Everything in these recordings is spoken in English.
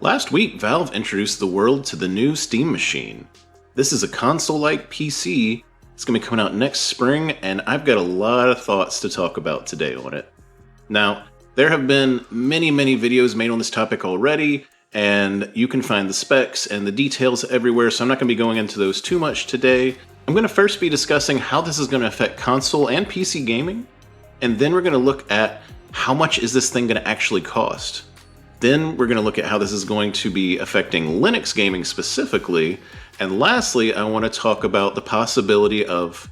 Last week, Valve introduced the world to the new Steam Machine. This is a console-like PC. It's going to be coming out next spring, and I've got a lot of thoughts to talk about today on it. Now, there have been many videos made on this topic already, and you can find the specs and the details everywhere, so I'm not going to be going into those too much today. I'm going to first be discussing how this is going to affect console and PC gaming, and then we're going to look at how much is this thing going to actually cost. Then we're going to look at how this is going to be affecting Linux gaming specifically. And lastly, I want to talk about the possibility of,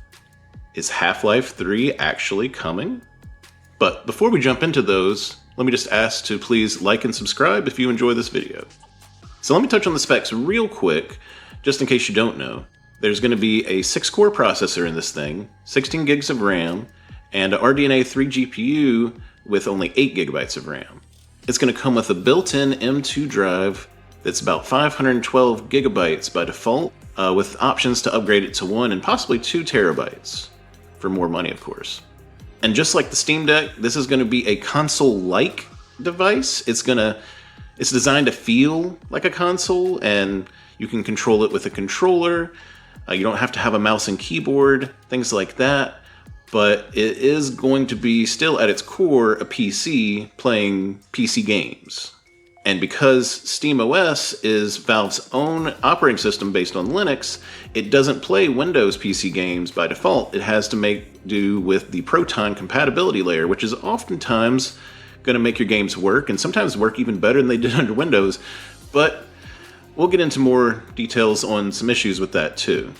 is Half-Life 3 actually coming? But before we jump into those, let me just ask to please like and subscribe if you enjoy this video. So let me touch on the specs real quick, just in case you don't know. There's going to be a 6-core processor in this thing, 16 gigs of RAM, and an RDNA 3 GPU with only 8 gigabytes of RAM. It's going to come with a built-in M2 drive that's about 512 gigabytes by default, with options to upgrade it to 1 and possibly 2 terabytes, for more money of course. And just like the Steam Deck, this is going to be a console-like device. It's designed to feel like a console, and you can control it with a controller. You don't have to have a mouse and keyboard, things like that. But it is going to be still at its core a PC playing PC games. And because SteamOS is Valve's own operating system based on Linux, it doesn't play Windows PC games by default. It has to make do with the Proton compatibility layer, which is oftentimes going to make your games work, and sometimes work even better than they did under Windows. But we'll get into more details on some issues with that too.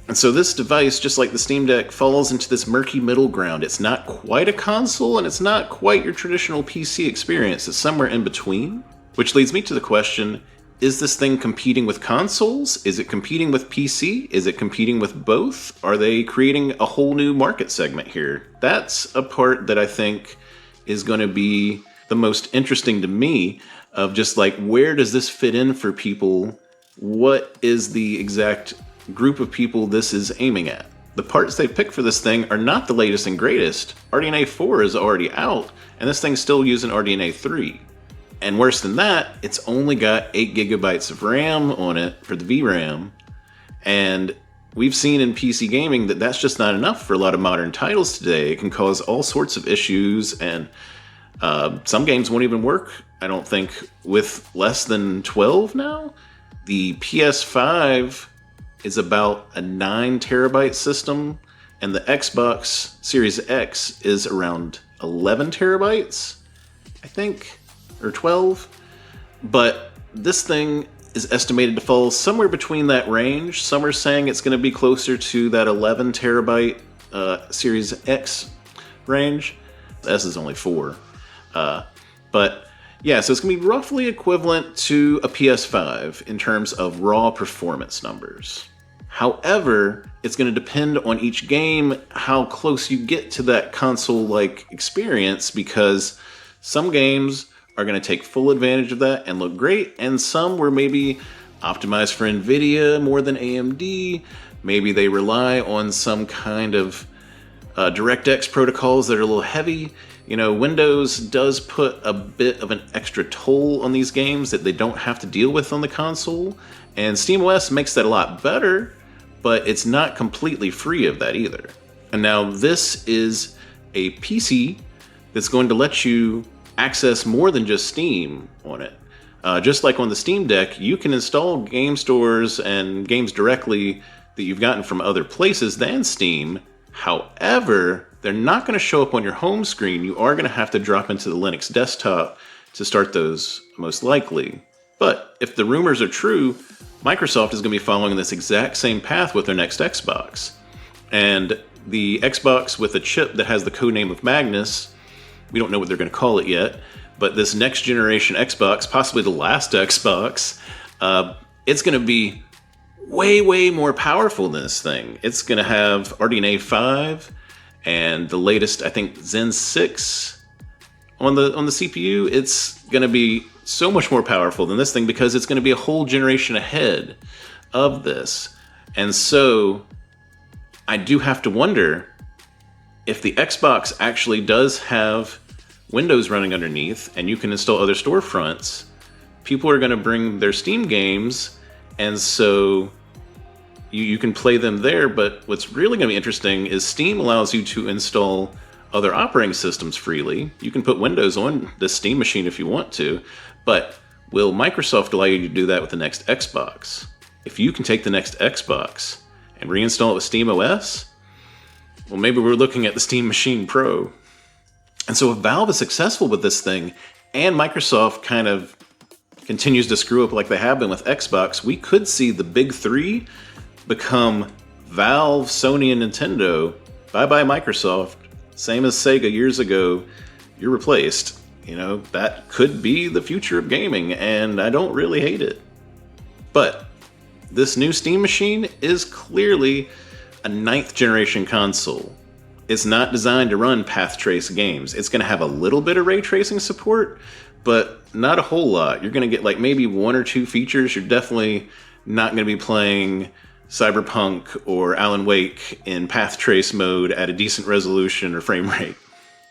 And so this device, just like the Steam Deck, falls into this murky middle ground. It's not quite a console, and it's not quite your traditional PC experience. It's somewhere in between. Which leads me to the question, is this thing competing with consoles? Is it competing with PC? Is it competing with both? Are they creating a whole new market segment here? That's a part that I think is going to be the most interesting to me, of just like, where does this fit in for people? What is the exact group of people this is aiming at? The parts they've picked for this thing are not the latest and greatest. RDNA 4 is already out, and this thing's still using RDNA 3. And worse than that, it's only got 8 gigabytes of RAM on it for the VRAM. And we've seen in PC gaming that that's just not enough for a lot of modern titles today. It can cause all sorts of issues, and some games won't even work, I don't think, with less than 12 now. The PS5 is about a 9 terabyte system, and the Xbox Series X is around 11 terabytes, I think, or 12. But this thing is estimated to fall somewhere between that range. Some are saying it's going to be closer to that 11 terabyte Series X range. The S is only 4. But yeah, so it's going to be roughly equivalent to a PS5 in terms of raw performance numbers. However, it's going to depend on each game how close you get to that console-like experience, because some games are going to take full advantage of that and look great, and some were maybe optimized for NVIDIA more than AMD. Maybe they rely on some kind of DirectX protocols that are a little heavy. You know, Windows does put a bit of an extra toll on these games that they don't have to deal with on the console, and SteamOS makes that a lot better, but it's not completely free of that either. And now this is a PC that's going to let you access more than just Steam on it. Just like on the Steam Deck, you can install game stores and games directly that you've gotten from other places than Steam. However, they're not going to show up on your home screen. You are going to have to drop into the Linux desktop to start those, most likely. But if the rumors are true, Microsoft is going to be following this exact same path with their next Xbox. And the Xbox with a chip that has the codename of Magnus, we don't know what they're going to call it yet, but this next generation Xbox, possibly the last Xbox, it's going to be way more powerful than this thing. It's going to have RDNA 5 and the latest, I think, Zen 6 on the CPU. It's going to be so much more powerful than this thing, because it's going to be a whole generation ahead of this. And so I do have to wonder if the Xbox actually does have Windows running underneath and you can install other storefronts, people are going to bring their Steam games, and so you can play them there. But what's really going to be interesting is Steam allows you to install other operating systems freely. You can put Windows on this Steam machine if you want to, but will Microsoft allow you to do that with the next Xbox? If you can take the next Xbox and reinstall it with SteamOS, well, maybe we're looking at the Steam Machine Pro. And so if Valve is successful with this thing, and Microsoft kind of continues to screw up like they have been with Xbox, we could see the big three become Valve, Sony, and Nintendo. Bye-bye Microsoft. Same as Sega years ago, you're replaced. You know, that could be the future of gaming, and I don't really hate it. But this new Steam machine is clearly a 9th generation console. It's not designed to run path trace games. It's going to have a little bit of ray tracing support, but not a whole lot. You're going to get like maybe 1 or 2 features. You're definitely not going to be playing Cyberpunk or Alan Wake in path trace mode at a decent resolution or frame rate.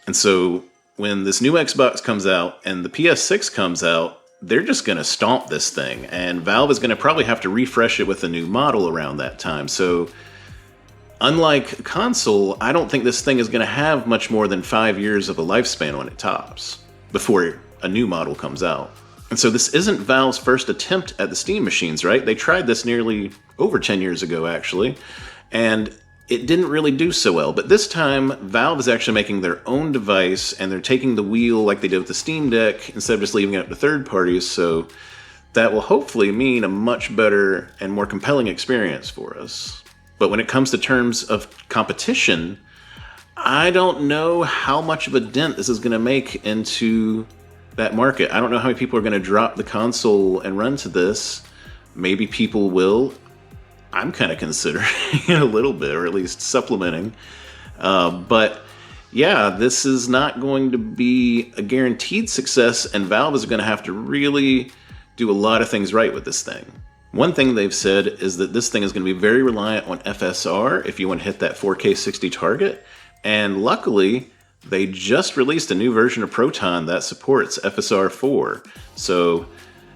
And so when this new Xbox comes out and the PS6 comes out, they're just going to stomp this thing, and Valve is going to probably have to refresh it with a new model around that time. So unlike a console, I don't think this thing is going to have much more than 5 years of a lifespan on it tops before a new model comes out. And so this isn't Valve's first attempt at the Steam machines, right? They tried this nearly over 10 years ago, actually, and it didn't really do so well. But this time, Valve is actually making their own device, and they're taking the wheel like they did with the Steam Deck instead of just leaving it up to third parties. So that will hopefully mean a much better and more compelling experience for us. But when it comes to terms of competition, I don't know how much of a dent this is going to make into that market. I don't know how many people are going to drop the console and run to this. Maybe people will. I'm kind of considering it a little bit, or at least supplementing. But yeah, this is not going to be a guaranteed success, and Valve is going to have to really do a lot of things right with this thing. One thing they've said is that this thing is going to be very reliant on FSR if you want to hit that 4K 60 target. And luckily, they just released a new version of Proton that supports FSR 4. So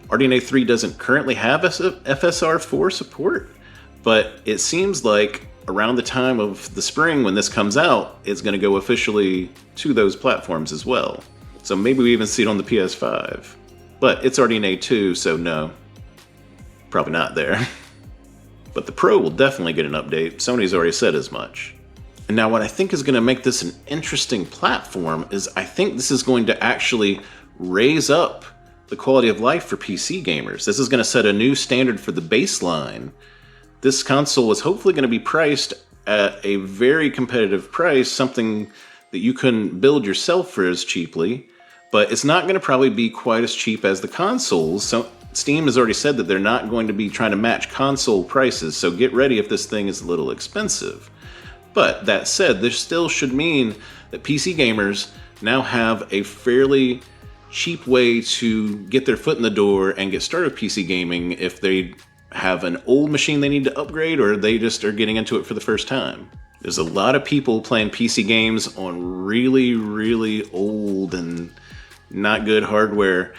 RDNA 3 doesn't currently have FSR 4 support, but it seems like around the time of the spring when this comes out, it's going to go officially to those platforms as well. So maybe we even see it on the PS5. But it's RDNA 2, so no. Probably not there. But the Pro will definitely get an update. Sony's already said as much. And now what I think is going to make this an interesting platform is I think this is going to actually raise up the quality of life for PC gamers. This is going to set a new standard for the baseline. This console is hopefully going to be priced at a very competitive price, something that you couldn't build yourself for as cheaply, but it's not going to probably be quite as cheap as the consoles. So Steam has already said that they're not going to be trying to match console prices, so get ready if this thing is a little expensive. But that said, this still should mean that PC gamers now have a fairly cheap way to get their foot in the door and get started with PC gaming if they have an old machine they need to upgrade, or they just are getting into it for the first time. There's a lot of people playing PC games on really, really old and not good hardware,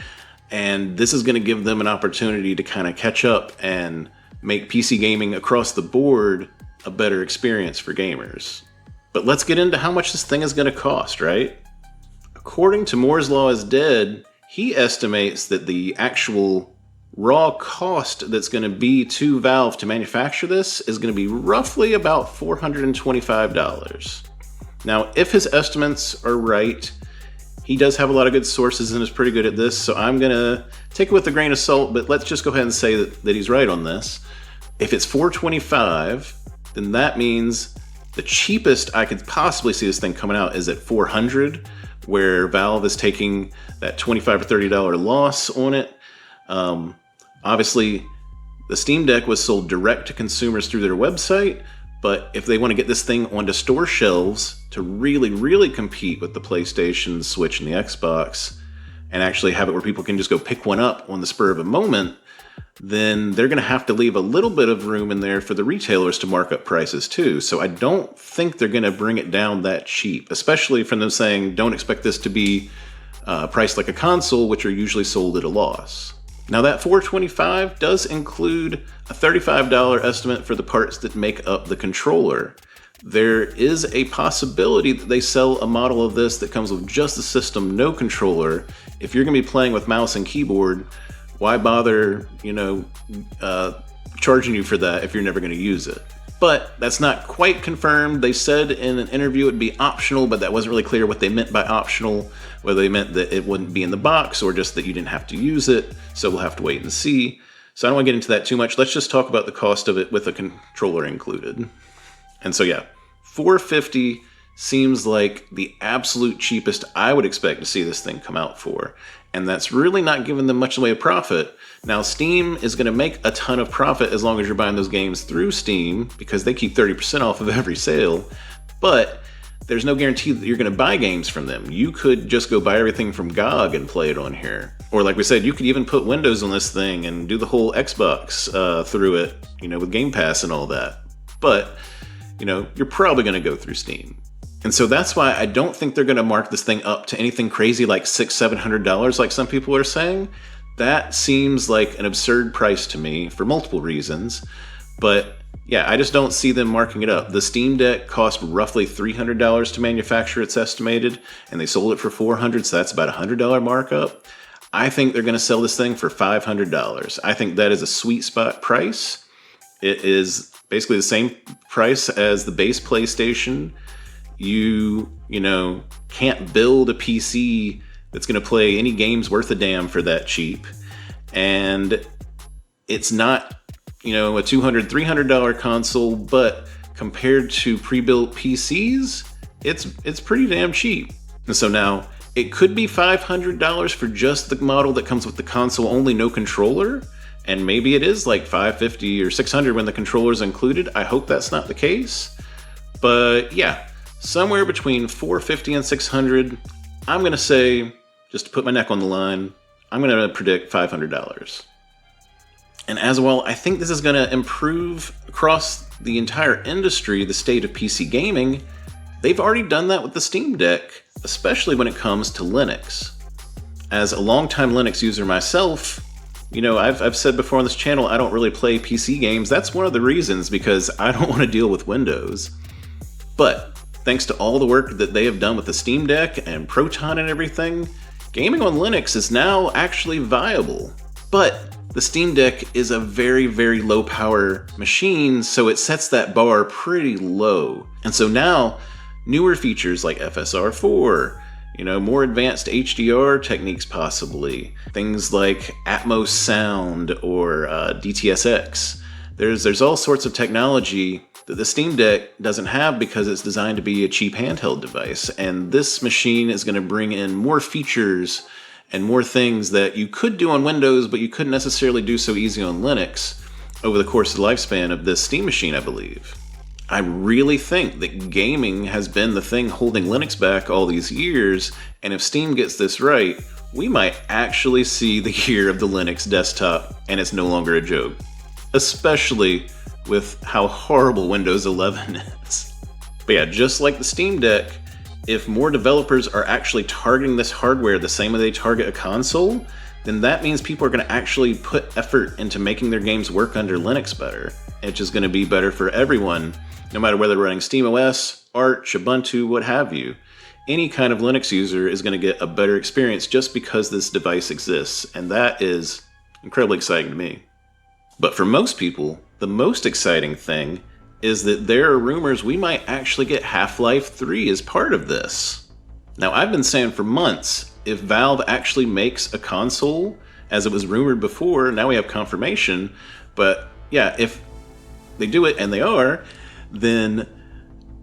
and this is going to give them an opportunity to kind of catch up and make PC gaming across the board a better experience for gamers. But let's get into how much this thing is going to cost, right? According to Moore's Law is Dead, he estimates that the actual raw cost that's going to be to Valve to manufacture this is going to be roughly about $425. Now, if his estimates are right, he does have a lot of good sources and is pretty good at this, so I'm going to take it with a grain of salt, but let's just go ahead and say that he's right on this. If it's $425, then that means the cheapest I could possibly see this thing coming out is at $400, where Valve is taking that $25 or $30 loss on it. Obviously, the Steam Deck was sold direct to consumers through their website, but if they want to get this thing onto store shelves to really, really compete with the PlayStation, the Switch, and the Xbox, and actually have it where people can just go pick one up on the spur of a moment, then they're going to have to leave a little bit of room in there for the retailers to mark up prices too. So I don't think they're going to bring it down that cheap, especially from them saying don't expect this to be priced like a console, which are usually sold at a loss. Now that $425 does include a $35 estimate for the parts that make up the controller. There is a possibility that they sell a model of this that comes with just the system, no controller. If you're going to be playing with mouse and keyboard, why bother, charging you for that if you're never going to use it? But that's not quite confirmed. They said in an interview it'd be optional, but that wasn't really clear what they meant by optional, whether they meant that it wouldn't be in the box or just that you didn't have to use it. So we'll have to wait and see. So I don't want to get into that too much. Let's just talk about the cost of it with a controller included. And so yeah, $450 seems like the absolute cheapest I would expect to see this thing come out for. And that's really not giving them much in the way of profit. Now, Steam is going to make a ton of profit as long as you're buying those games through Steam, because they keep 30% off of every sale. But there's no guarantee that you're going to buy games from them. You could just go buy everything from GOG and play it on here. Or like we said, you could even put Windows on this thing and do the whole Xbox through it, with Game Pass and all that. But, you're probably going to go through Steam. And so that's why I don't think they're going to mark this thing up to anything crazy like $600-700 like some people are saying. That seems like an absurd price to me for multiple reasons. But yeah, I just don't see them marking it up. The Steam Deck cost roughly $300 to manufacture, it's estimated, and they sold it for $400, so that's about a $100 markup. I think they're going to sell this thing for $500. I think that is a sweet spot price. It is basically the same price as the base PlayStation. You can't build a PC that's going to play any games worth a damn for that cheap. And it's not, a $200-300 console, but compared to pre-built PCs, it's pretty damn cheap. And so now it could be $500 for just the model that comes with the console only, no controller. And maybe it is like $550 or $600 when the controller's included. I hope that's not the case. But yeah, somewhere between $450 and $600. I'm going to say, just to put my neck on the line, I'm going to predict $500. And as well, I think this is going to improve across the entire industry, the state of PC gaming. They've already done that with the Steam Deck, especially when it comes to Linux. As a longtime Linux user myself, I've said before on this channel, I don't really play PC games. That's one of the reasons, because I don't want to deal with Windows. But thanks to all the work that they have done with the Steam Deck and Proton and everything, gaming on Linux is now actually viable. But the Steam Deck is a very, very low power machine, so it sets that bar pretty low. And so now, newer features like FSR4, more advanced HDR techniques possibly, things like Atmos sound or DTS:X. There's all sorts of technology that the Steam Deck doesn't have because it's designed to be a cheap handheld device. And this machine is going to bring in more features and more things that you could do on Windows, but you couldn't necessarily do so easy on Linux over the course of the lifespan of this Steam machine, I believe. I really think that gaming has been the thing holding Linux back all these years, and if Steam gets this right, we might actually see the year of the Linux desktop, and it's no longer a joke. Especially with how horrible Windows 11 is. But yeah, just like the Steam Deck, if more developers are actually targeting this hardware the same way they target a console, then that means people are going to actually put effort into making their games work under Linux better. It's just going to be better for everyone, no matter whether running SteamOS, Arch, Ubuntu, what have you. Any kind of Linux user is going to get a better experience just because this device exists, and that is incredibly exciting to me. But for most people, the most exciting thing is that there are rumors we might actually get Half-Life 3 as part of this. Now, I've been saying for months, if Valve actually makes a console, as it was rumored before, now we have confirmation, but yeah, if they do it, and they are, then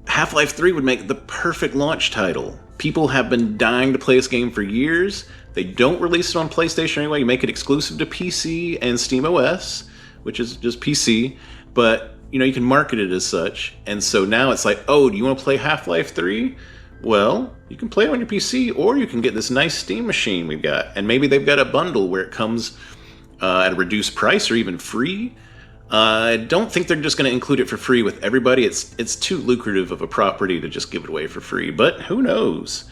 Half-Life 3 would make the perfect launch title. People have been dying to play this game for years. They don't release it on PlayStation anyway. You make it exclusive to PC and SteamOS, which is just PC, but you can market it as such. And so now it's like, oh, do you want to play Half-Life 3? Well, you can play it on your PC, or you can get this nice Steam machine we've got. And maybe they've got a bundle where it comes at a reduced price or even free. I don't think they're just going to include it for free with everybody. It's too lucrative of a property to just give it away for free, but who knows?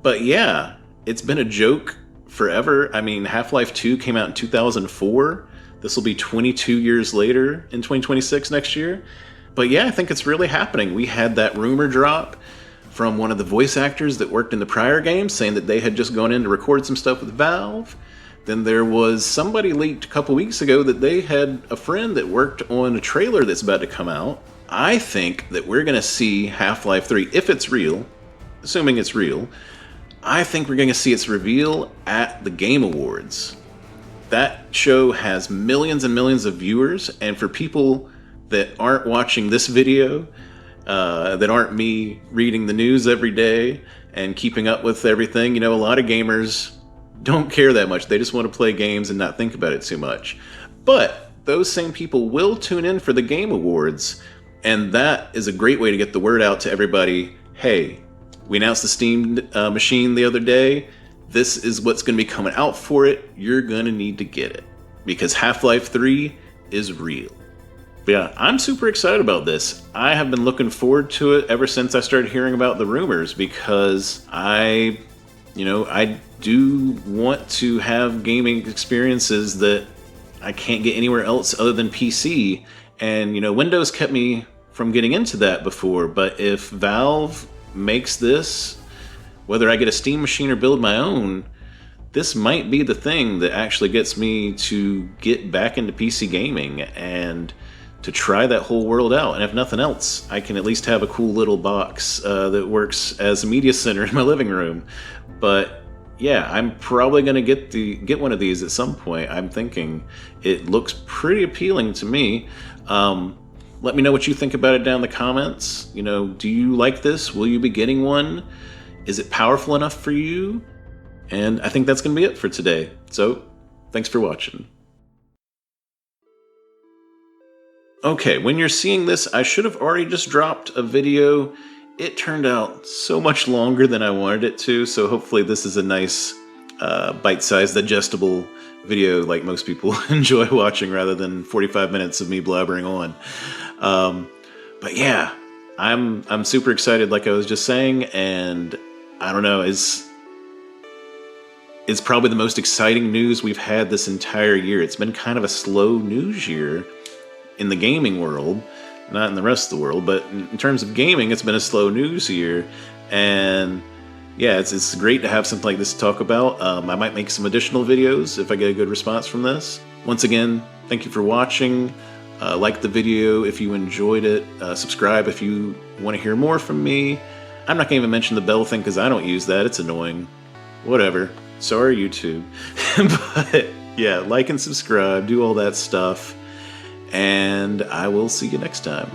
But yeah, it's been a joke forever. I mean, Half-Life 2 came out in 2004. This will be 22 years later in 2026 next year. But yeah, I think it's really happening. We had that rumor drop from one of the voice actors that worked in the prior games saying that they had just gone in to record some stuff with Valve. Then there was somebody leaked a couple weeks ago that they had a friend that worked on a trailer that's about to come out. I think that we're going to see Half-Life 3, if it's real, assuming it's real, I think we're going to see its reveal at the Game Awards. That show has millions and millions of viewers, and for people that aren't watching this video, that aren't me reading the news every day and keeping up with everything, you know, a lot of gamers don't care that much. They just want to play games and not think about it too much. But those same people will tune in for the Game Awards, and that is a great way to get the word out to everybody. Hey, we announced the Steam machine the other day. This is what's going to be coming out for it. You're going to need to get it because Half-Life 3 is real. But yeah, I'm super excited about this. I have been looking forward to it ever since I started hearing about the rumors because I do want to have gaming experiences that I can't get anywhere else other than PC. And, you know, Windows kept me from getting into that before. But if Valve makes this, whether I get a Steam machine or build my own, this might be the thing that actually gets me to get back into PC gaming and to try that whole world out. And if nothing else, I can at least have a cool little box that works as a media center in my living room. But yeah, I'm probably going to get one of these at some point. I'm thinking it looks pretty appealing to me. Let me know what you think about it down in the comments. You know, do you like this? Will you be getting one? Is it powerful enough for you? And I think that's going to be it for today. So, thanks for watching. Okay, when you're seeing this, I should have already just dropped a video. It turned out so much longer than I wanted it to, so hopefully this is a nice bite-sized, digestible video like most people enjoy watching rather than 45 minutes of me blabbering on. But yeah, I'm super excited like I was just saying, and I don't know, it's probably the most exciting news we've had this entire year. It's been kind of a slow news year in the gaming world, not in the rest of the world, but in terms of gaming, it's been a slow news year. And yeah, it's great to have something like this to talk about. I might make some additional videos if I get a good response from this. Once again, thank you for watching. Like the video if you enjoyed it. Subscribe if you want to hear more from me. I'm not going to even mention the bell thing because I don't use that. It's annoying. Whatever. Sorry, YouTube. But yeah, like and subscribe. Do all that stuff. And I will see you next time.